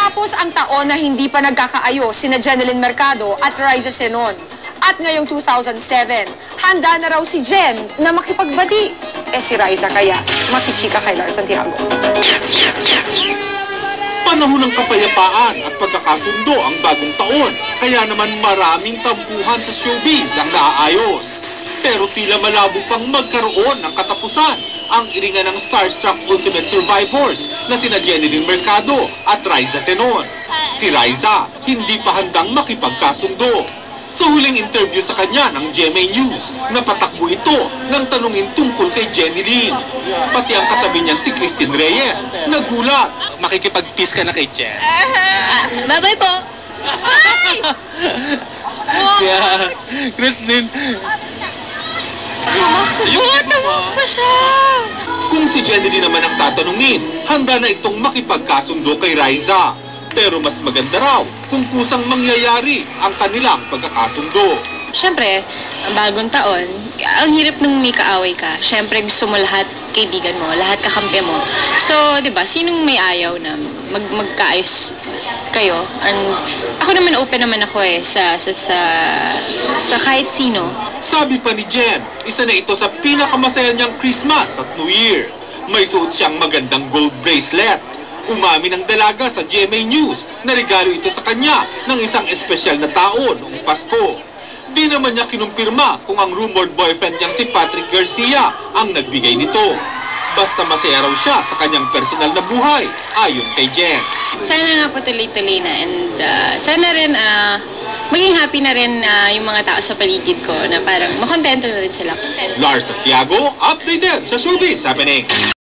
Natapos ang taon na hindi pa nagkakaayos sina Jeneline Mercado at Raisa Senon. At ngayong 2007, handa na raw si Jen na makipagbati. Si Raisa kaya makichika kay Lars Santiago. Panahon ng kapayapaan at pagkakasundo ang bagong taon. Kaya naman maraming tampuhan sa showbiz ang naaayos. Pero tila malabo pang magkaroon ng katapusan ang iringan ng Starstruck Ultimate Survivors na sina Jeneline Mercado at Raisa Senon. Si Raisa hindi pa handang makipagkasundo. Sa huling interview sa kanya ng GMA News, napatakbo ito ng tanungin tungkol kay Jeneline. Pati ang katabi niyang si Christine Reyes, nagulat. Makikipag-peace ka na kay Jen. Bye-bye po. Bye! Kaya, Christine, Tawag pa siya. Kung si Jeneline naman ang tatanungin, handa na itong makipagkasundo kay Raisa. Pero mas maganda raw kung kusang mangyayari ang kanilang pagkakasundo. Siyempre, ang bagong taon, ang hirap nung may kaaway ka. Siyempre, gusto mo lahat kaibigan mo, lahat kakampi mo. So, di ba, sinong may ayaw na magkaayos kayo? And ako naman, open naman ako sa kahit sino. Sabi pa ni Jen, isa na ito sa pinakamasaya niyang Christmas at New Year. May suot siyang magandang gold bracelet. Umamin ang dalaga sa GMA News na regalo ito sa kanya ng isang espesyal na tao noong Pasko. Di naman niya kinumpirma kung ang rumored boyfriend niyang si Patrick Garcia ang nagbigay nito. Basta masaya raw siya sa kanyang personal na buhay, ayon kay Jen. Sana nga po tuloy-tuloy na and sana rin maging happy na rin yung mga tao sa paligid ko na parang makontento na rin sila. Lars Santiago, updated sa Showbiz Happening.